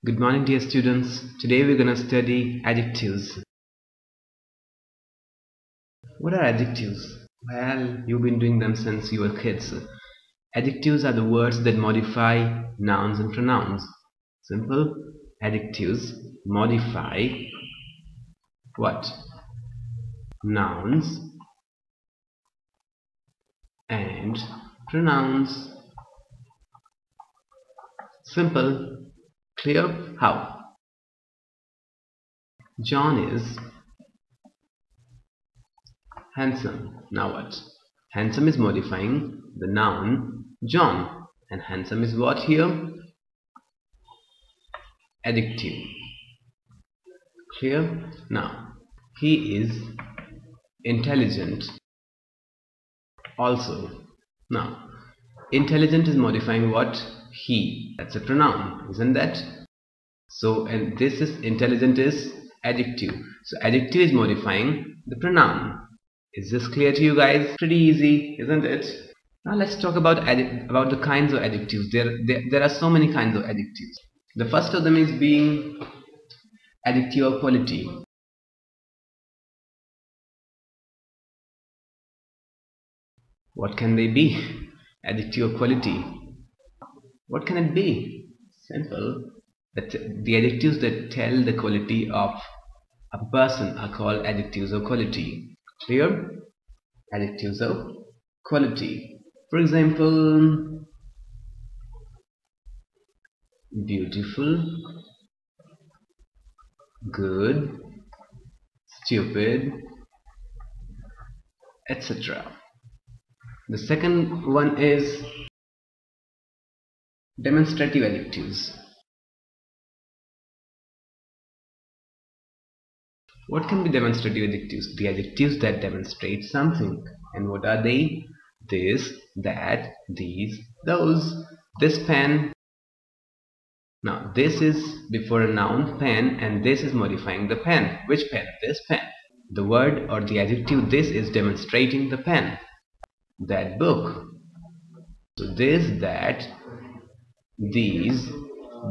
Good morning, dear students. Today we're going to study adjectives. What are adjectives? Well, you've been doing them since you were kids. Adjectives are the words that modify nouns and pronouns. Simple. Adjectives modify what? Nouns and pronouns. Simple. Clear? How? John is handsome. Now what? Handsome is modifying the noun John, and handsome is what here? Adjective. Clear? Now, he is intelligent also. Now, intelligent is modifying what? He. That's a pronoun, isn't that? So, and this is intelligent is adjective. So, adjective is modifying the pronoun. Is this clear to you guys? Pretty easy, isn't it? Now let's talk about the kinds of adjectives. There are so many kinds of adjectives. The first of them is being adjective of quality. What can they be? Adjective of quality. What can it be? Simple. The adjectives that tell the quality of a person are called adjectives of quality. Clear? Adjectives of quality. For example, beautiful, good, stupid, etc. The second one is demonstrative adjectives. What can be demonstrative adjectives? The adjectives that demonstrate something. And what are they? This, that, these, those. This pen. Now this is before a noun pen, and this is modifying the pen. Which pen? This pen. The word or the adjective this is demonstrating the pen. That book. So this, that, these,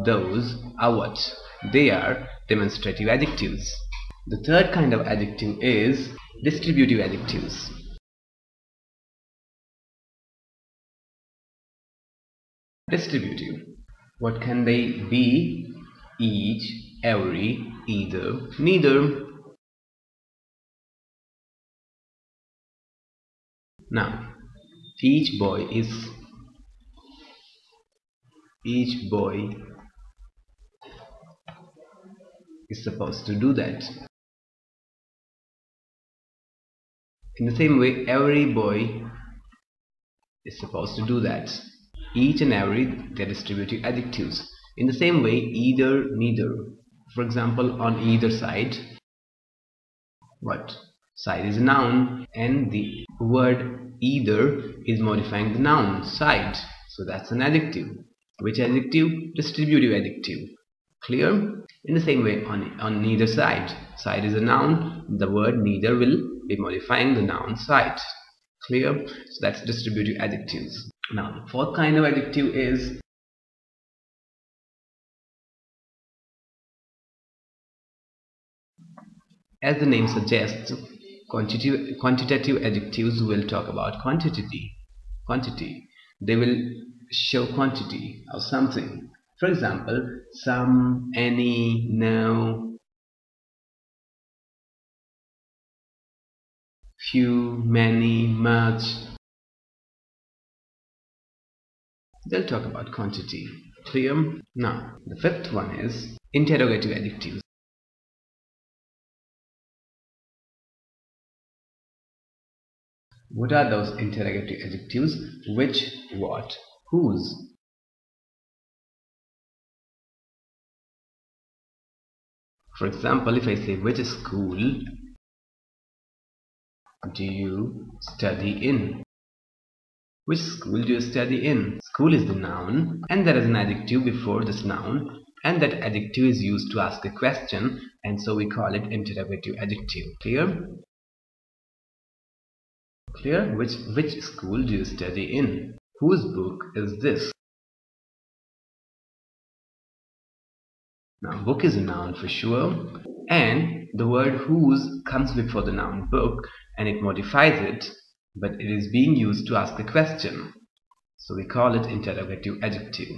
those are what? They are demonstrative adjectives. The third kind of adjective is distributive adjectives. Distributive. What can they be? Each, every, either, neither. Now, each boy is supposed to do that. In the same way, every boy is supposed to do that. Each and every, they are distributive adjectives. In the same way, either, neither. For example, on either side, what? Side is a noun, and the word either is modifying the noun side. So that's an adjective. Which adjective? Distributive adjective. Clear? In the same way, on neither side. Side is a noun. The word neither will be modifying the noun side. Clear? So that's distributive adjectives. Now, the fourth kind of adjective is as the name suggests, quantitative adjectives will talk about quantity. They will show quantity of something. For example, some, any, no, few, many, much. They'll talk about quantity. Clear? Now, the fifth one is interrogative adjectives. What are those interrogative adjectives? Which, what, whose? For example, if I say which school do you study in? Which school do you study in? School is the noun, and there is an adjective before this noun, and that adjective is used to ask a question, and so we call it interrogative adjective. Clear? Clear? Which school do you study in? Whose book is this? Now book is a noun for sure, and the word whose comes before the noun book and it modifies it, but it is being used to ask a question. So we call it interrogative adjective.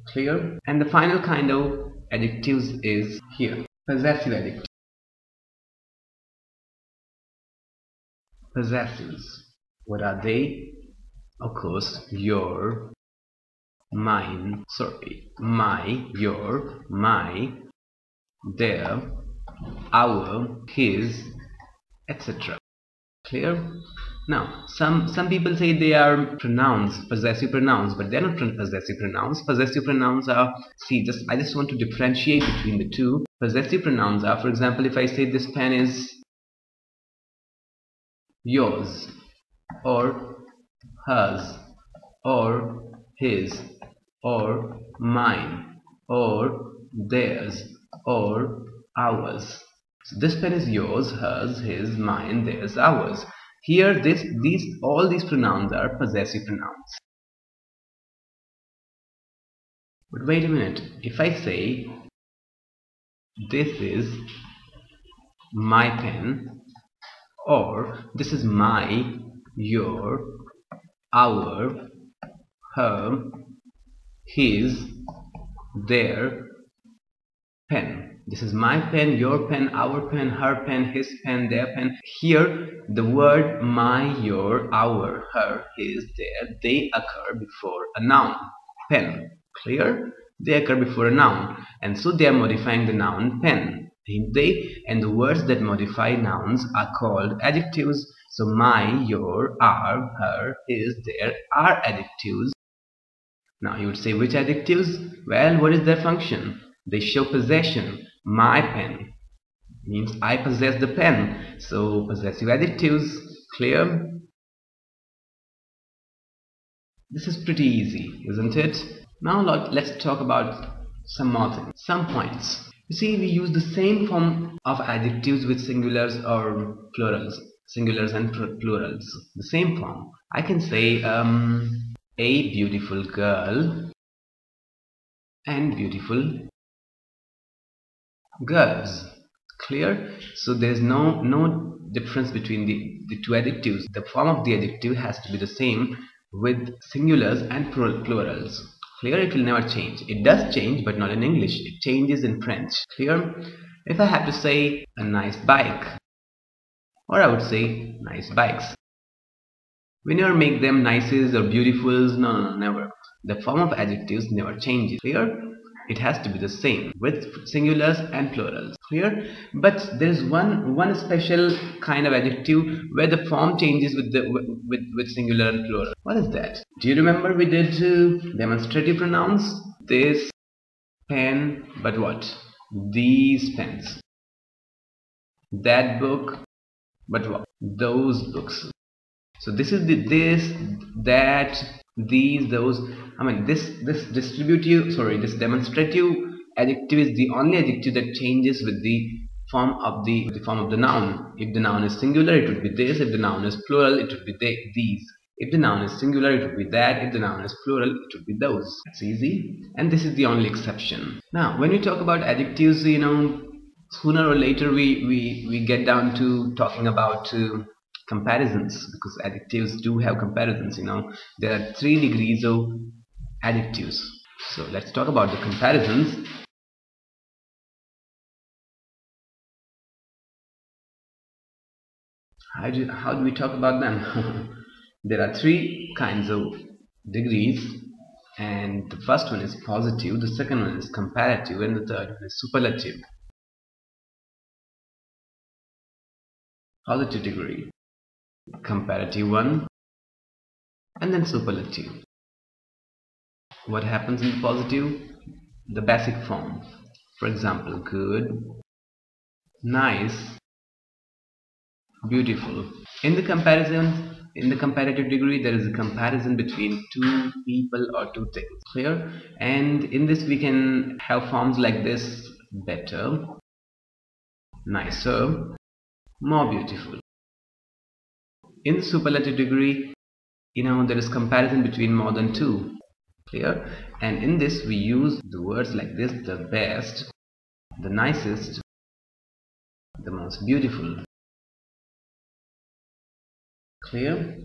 Clear? And the final kind of adjectives is here. Possessive adjective. Possessives. What are they? Of course, your, mine, my, your, my, their, our, his, etc. Clear? Now, some people say they are pronouns, possessive pronouns, but they're not possessive pronouns. Possessive pronouns are, I just want to differentiate between the two. Possessive pronouns are, for example, if I say this pen is yours, or hers, or his, or mine, or theirs, or ours. So this pen is yours, hers, his, mine, theirs, ours. Here, all these pronouns are possessive pronouns. But wait a minute. If I say this is my pen, or this is my, your, our, her, his, their pen. This is my pen, your pen, our pen, her pen, his pen, their pen. Here, the word my, your, our, her, his, their, they occur before a noun. Pen. Clear? They occur before a noun. And so they are modifying the noun pen. They and the words that modify nouns are called adjectives. So my, your, our, her, his, their are adjectives. Now you would say, which adjectives? Well, what is their function? They show possession. My pen means I possess the pen. So possessive adjectives. Clear? This is pretty easy, isn't it? Now let's talk about some more things, some points. You see, we use the same form of adjectives with singulars or plurals. Singulars and plurals. The same form. I can say a beautiful girl and beautiful girls. Clear? So there's no difference between the two adjectives. The form of the adjective has to be the same with singulars and plurals. Clear? It will never change. It does change, but not in English. It changes in French. Clear? If I have to say a nice bike, or I would say nice bikes. We never make them nices or beautifuls. No, never. The form of adjectives never changes. Clear? It has to be the same with singulars and plurals. Clear? But there is one special kind of adjective where the form changes with singular and plural. What is that? Do you remember we did demonstrative pronouns? This pen, but what? These pens. That book, but what? Those books. So this is the this, that, these, those. I mean, this demonstrative adjective is the only adjective that changes with the form of the noun. If the noun is singular, it would be this. If the noun is plural, it would be these. If the noun is singular, it would be that. If the noun is plural, it would be those. It's easy. And this is the only exception. Now, when we talk about adjectives, you know, sooner or later we get down to talking about comparisons, because adjectives do have comparisons. You know, there are 3 degrees of adjectives. So let's talk about the comparisons. How do we talk about them? There are 3 kinds of degrees, and the first one is positive, the second one is comparative, and the third one is superlative. Positive degree, comparative one, and then superlative. What happens in the positive? The basic form. For example, good, nice, beautiful. In the comparative degree, there is a comparison between 2 people or 2 things. Clear? And in this we can have forms like this: better, nicer, more beautiful. In the superlative degree, you know, there is comparison between more than 2. Clear? And in this we use the words like this: the best, the nicest, the most beautiful. Clear?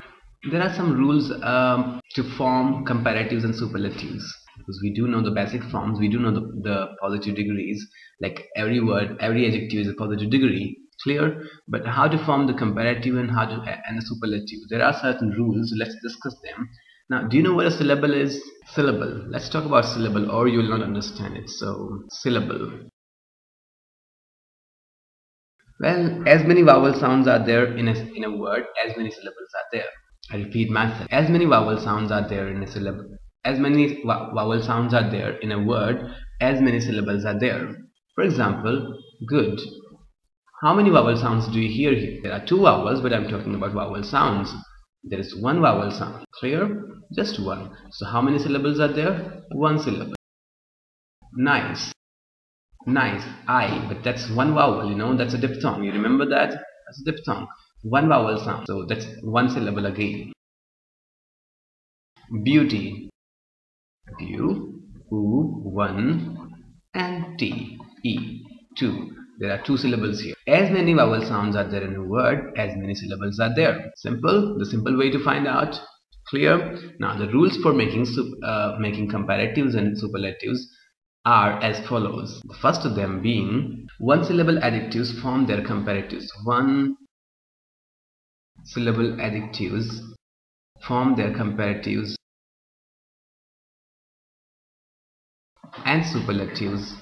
There are some rules to form comparatives and superlatives, because we do know the basic forms, we do know the positive degrees, like every word, every adjective is a positive degree. Clear? But how to form the comparative and the superlative, there are certain rules. Let's discuss them. Now, do you know what a syllable is? Syllable. Let's talk about syllable, or you will not understand it. So, syllable. Well, as many vowel sounds are there in a word, as many syllables are there. I repeat myself. As many vowel sounds are there in a syllable. As many vowel sounds are there in a word, as many syllables are there. For example, good. How many vowel sounds do you hear here? There are two vowels, but I'm talking about vowel sounds. There is one vowel sound. Clear? Just one. So how many syllables are there? One syllable. Nice. Nice. I. But that's one vowel, you know, that's a diphthong. You remember that? That's a diphthong. One vowel sound. So that's one syllable again. Beauty. Bu, u, one, and t, e, two. There are two syllables here. As many vowel sounds are there in a word, as many syllables are there. Simple. The simple way to find out. Clear? Now the rules for making comparatives and superlatives are as follows. The first of them being, one syllable adjectives form their comparatives. One syllable adjectives form their comparatives and superlatives.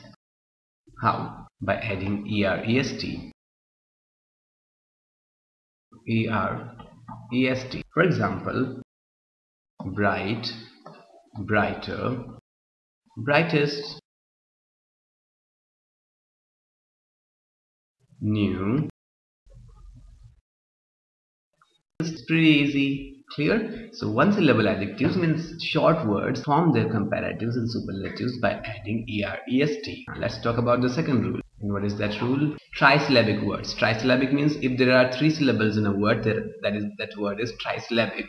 How? By adding er-est. Er-est. For example, bright, brighter, brightest, new. It's pretty easy. Clear? So one syllable adjectives means short words form their comparatives and superlatives by adding er-est. Now let's talk about the second rule. And what is that rule? Trisyllabic words. Trisyllabic means if there are three syllables in a word, that word is trisyllabic.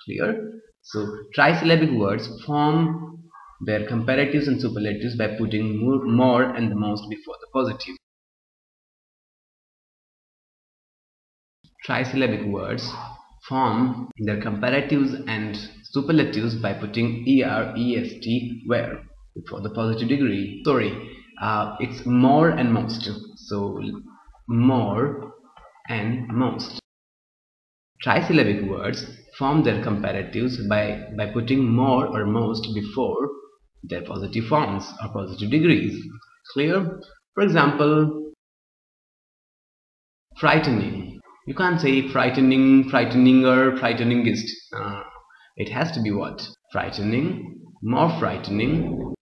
Clear? So trisyllabic words form their comparatives and superlatives by putting more and the most before the positive. Trisyllabic words form their comparatives and superlatives by putting er-est where? Before the positive degree. Sorry, it's more and most. So more and most. Trisyllabic words form their comparatives by putting more or most before their positive forms or positive degrees. Clear? For example, frightening. You can't say frightening, frighteninger, frighteningest. It has to be what? Frightening, more frightening,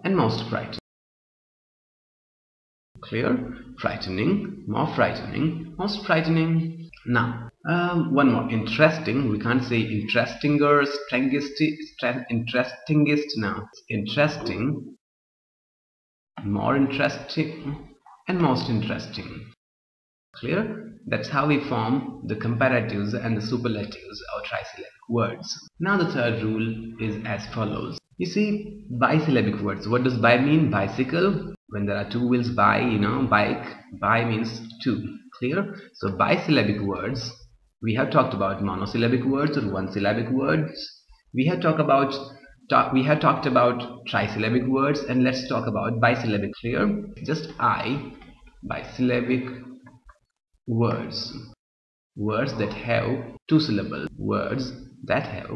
and most frightening. Clear? Frightening, more frightening, most frightening. Now, one more. Interesting. We can't say interestinger, interestingest. Now, interesting, more interesting, and most interesting. Clear? That's how we form the comparatives and the superlatives of trisyllabic words. Now the third rule is as follows. You see, bisyllabic words. What does bi mean? Bicycle. When there are two wheels, bi, you know, bike. Bi means two. Clear? So bisyllabic words. We have talked about monosyllabic words or one-syllabic words. We have talked about trisyllabic words, and let's talk about bisyllabic. Clear? Just I, bisyllabic words that have two syllables. Words that have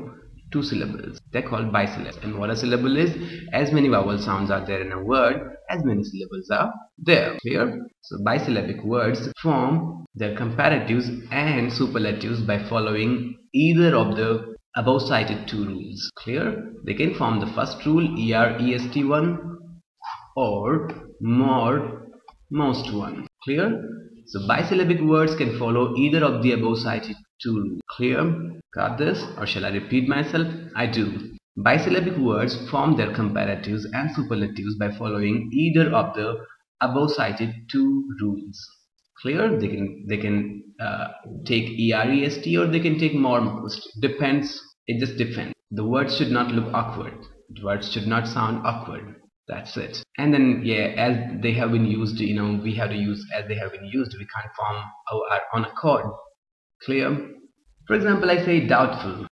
two syllables, they're called bisyllables. And what a syllable is, as many vowel sounds are there in a word, as many syllables are there. Clear? So bisyllabic words form their comparatives and superlatives by following either of the above cited two rules. Clear? They can form the first rule, er-est one, or more, most one. Clear? So bisyllabic words can follow either of the above cited two rules. Clear? Got this? Or shall I repeat myself? I do. Bisyllabic words form their comparatives and superlatives by following either of the above cited two rules. Clear? They can take er-est or they can take more, most. Depends. It just depends. The words should not look awkward. The words should not sound awkward. That's it. And then, yeah, as they have been used, we have to use as they have been used. We can't form our own accord. Clear? For example, I say doubtful.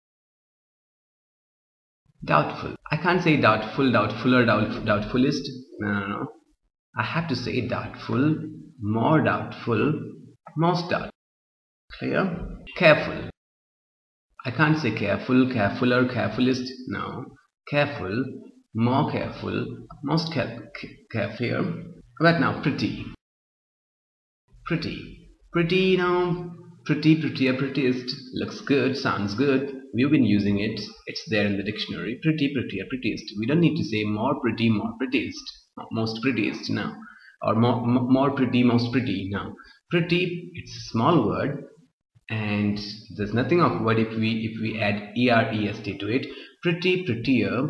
Doubtful. I can't say doubtful, doubtfuler, doubtfulest. No. I have to say doubtful, more doubtful, most doubtful. Clear? Careful. I can't say careful, carefuler, carefulest. No. Careful, more careful, most careful. But now, pretty. Pretty. Pretty, pretty, prettier, prettiest. Looks good, sounds good. We've been using it. It's there in the dictionary. Pretty, prettier, prettiest. We don't need to say more pretty, more prettiest. Most prettiest, no. Or more pretty, most pretty, no. Pretty, it's a small word. And there's nothing awkward if we add erest to it. Pretty, prettier,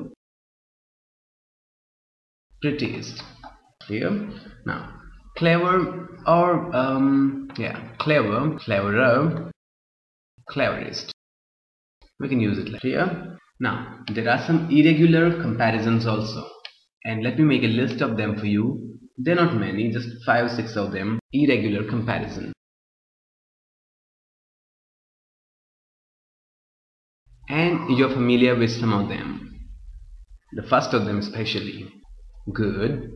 prettiest. Clear? Now, clever or clever, cleverer, cleverest. We can use it like clear. Now, there are some irregular comparisons also, and let me make a list of them for you. They're not many, just 5 or 6 of them. Irregular comparison. And you're familiar with some of them. The first of them especially. Good,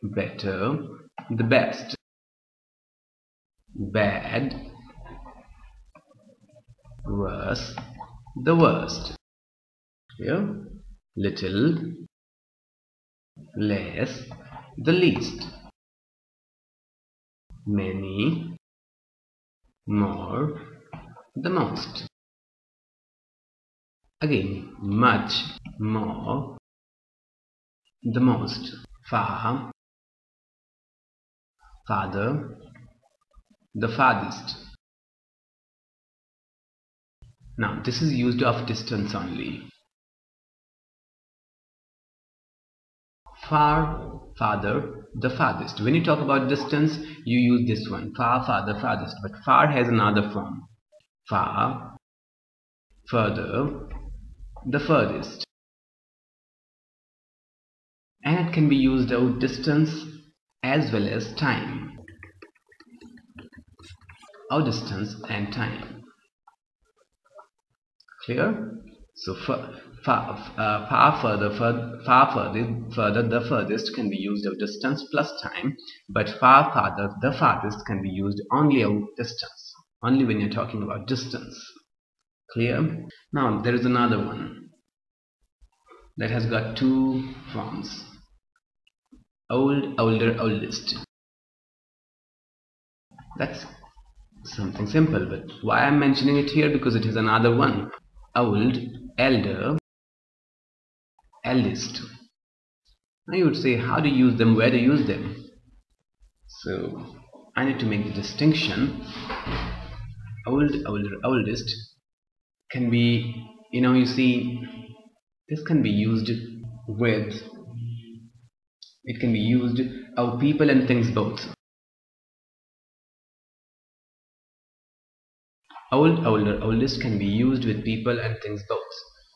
better, the best, bad, worse, the worst. Here, little, less, the least, many, more, the most. Again, much, more, the most, far, farther, the farthest. Now, this is used of distance only. Far, farther, the farthest. When you talk about distance, you use this one. Far, farther, farthest. But far has another form. Far, further, the furthest. And it can be used out distance as well as time. Out distance and time. Clear? So far, further, the furthest can be used out distance plus time, but far, farther, the farthest can be used only out distance. Only when you're talking about distance. Clear? Now there is another one that has got 2 forms. Old, older, oldest. That's something simple, but why I'm mentioning it here? Because it is another one. Old, elder, eldest. Now you would say, how to use them, where to use them? So I need to make the distinction. Old, older, oldest can be, you see, this can be used with, it can be used of people and things both. Old, older, oldest can be used with people and things both.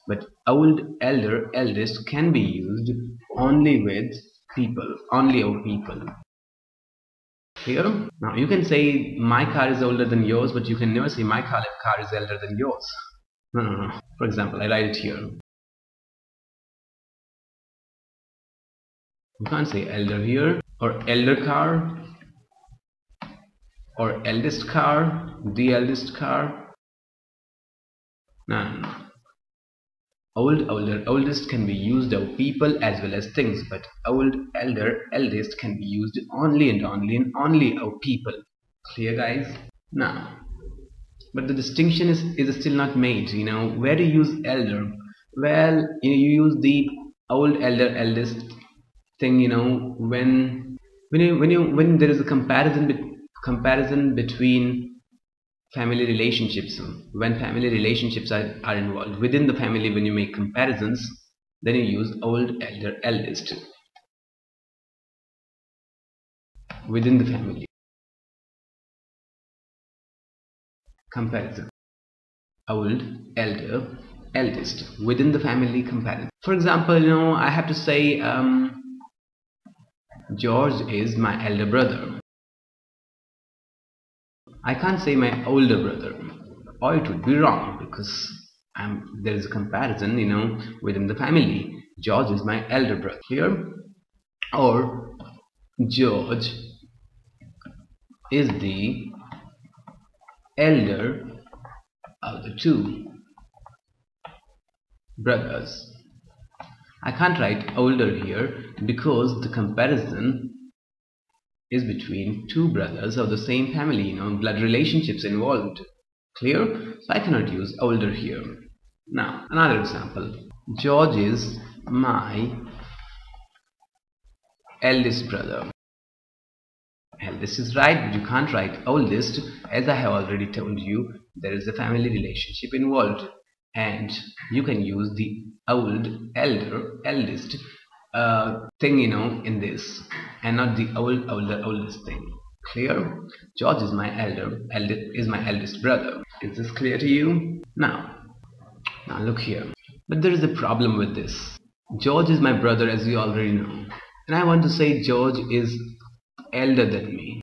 But old, elder, eldest can be used only with people, only of people. Clear? Now you can say my car is older than yours, but you can never say my car is elder than yours. No. For example, I write it here. You can't say elder here, or elder car, or eldest car, the eldest car. No. Old, older, oldest can be used of people as well as things, but old, elder, eldest can be used only and only of people. Clear, guys? Now, but the distinction is still not made. Where to use elder? Well, you use the old, elder, eldest thing. When there is a comparison between family relationships. When family relationships are involved within the family, when you make comparisons, then you use old, elder, eldest within the family. Comparison. Old, elder, eldest within the family comparison. For example, I have to say George is my elder brother. I can't say my older brother, or it would be wrong because there is a comparison, within the family. George is my elder brother here, or George is the elder of the two brothers. I can't write older here because the comparison is between two brothers of the same family, blood relationships involved. Clear? So I cannot use older here. Now, another example. George is my eldest brother. Eldest is right, but you can't write oldest. As I have already told you, there is a family relationship involved, and you can use the eldest thing, in this, and not the oldest thing. Clear? George is my eldest brother. Is this clear to you? Now look here. But there is a problem with this. George is my brother, as you already know, and I want to say George is elder than me.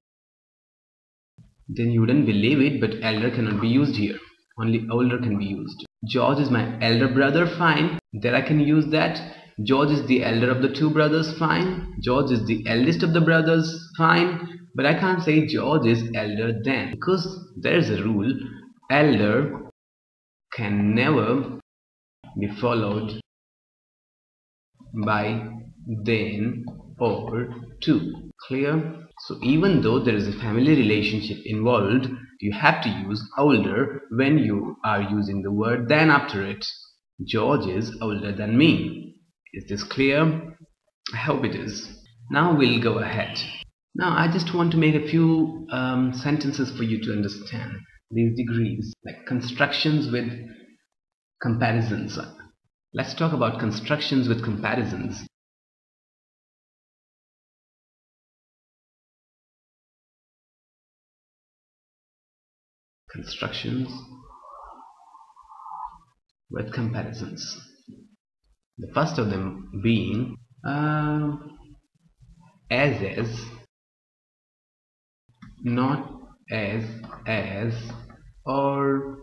Then you wouldn't believe it, but elder cannot be used here. Only older can be used. George is my elder brother, fine. There I can use that. George is the elder of the two brothers, fine. George is the eldest of the brothers, fine. But I can't say George is elder than, because there is a rule. Elder can never be followed by then or to. Clear? So even though there is a family relationship involved, you have to use older when you are using the word than after it. George is older than me. Is this clear? I hope it is. Now we'll go ahead. Now I just want to make a few sentences for you to understand these degrees, like constructions with comparisons. Let's talk about constructions with comparisons. Constructions with comparisons. The first of them being as, not as, or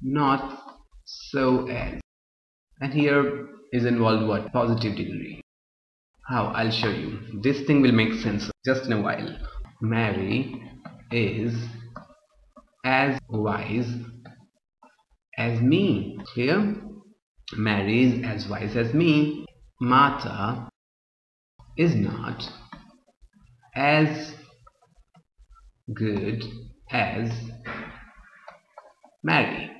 not so as. And here is involved what? Positive degree. How? I'll show you. This thing will make sense just in a while. Mary is as wise as me. Clear? Mary is as wise as me. Martha is not as good as Mary.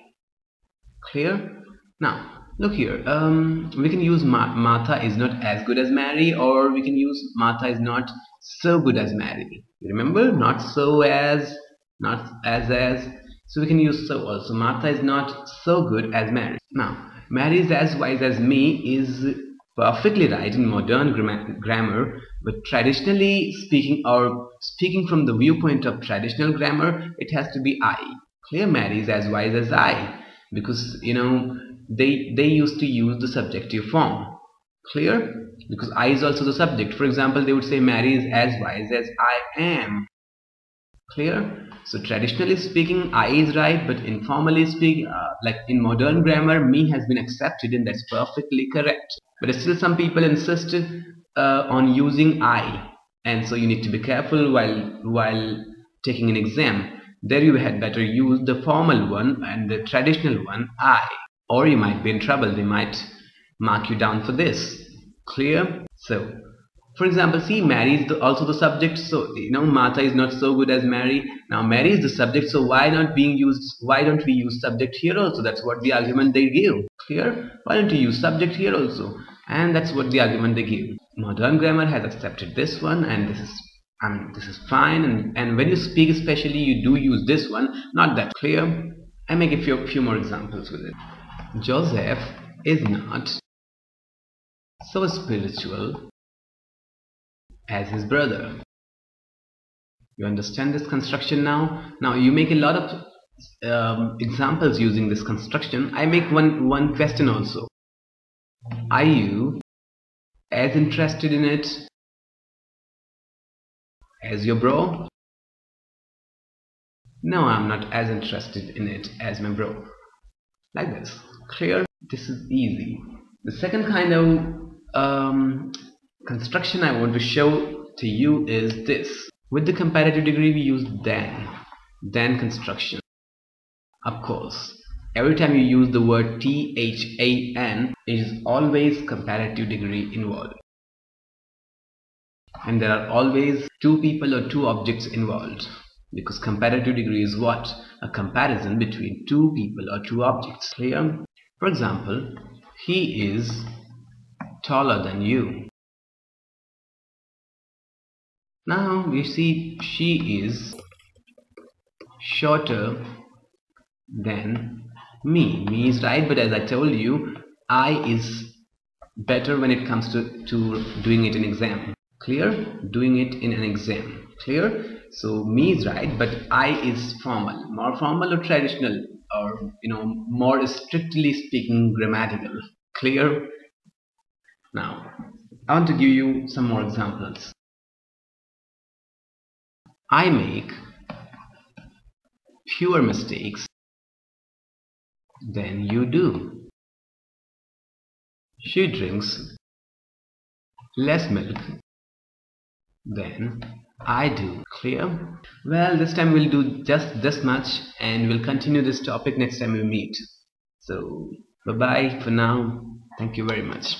Clear? Now look here, we can use Martha is not as good as Mary, or we can use Martha is not so good as Mary. You remember? Not so as, not as. So we can use so also. Martha is not so good as Mary. Now, Mary is as wise as me is perfectly right in modern grammar, but traditionally speaking, or speaking from the viewpoint of traditional grammar, it has to be I. Clear? Mary is as wise as I, because they used to use the subjective form. Clear? Because I is also the subject. For example, they would say Mary is as wise as I am. Clear? So traditionally speaking, I is right, but informally speaking, like in modern grammar, me has been accepted, and that's perfectly correct. But still some people insist on using I, and so you need to be careful while taking an exam. There you had better use the formal one and the traditional one, I, or you might be in trouble. They might mark you down for this. Clear? So for example, see, Mary is also the subject, so Martha is not so good as Mary. Now Mary is the subject, so why don't we use subject here also? That's what the argument they give. Clear? Why don't you use subject here also? And that's what the argument they give. Modern grammar has accepted this one, and this is fine. And when you speak especially, you do use this one, not that. Clear? I make a few more examples with it. Joseph is not so spiritual as his brother. You understand this construction now? Now you make a lot of examples using this construction, I make one question also. Are you as interested in it as your bro? No, I'm not as interested in it as my bro. Like this. Clear? This is easy. The second kind of construction I want to show to you is this. With the comparative degree we use than construction. Of course, every time you use the word THAN, it is always comparative degree involved. And there are always two people or two objects involved. Because comparative degree is what? A comparison between two people or two objects. Clear? For example, he is taller than you. Now we see she is shorter than me. Me is right, but as I told you, I is better when it comes to doing it in exam. Clear? Doing it in an exam. Clear? So me is right, but I is formal. More formal or traditional, or more strictly speaking grammatical. Clear? Now I want to give you some more examples. I make fewer mistakes than you do. She drinks less milk than I do. Clear? Well, this time we'll do just this much and we'll continue this topic next time we meet. So bye bye for now. Thank you very much.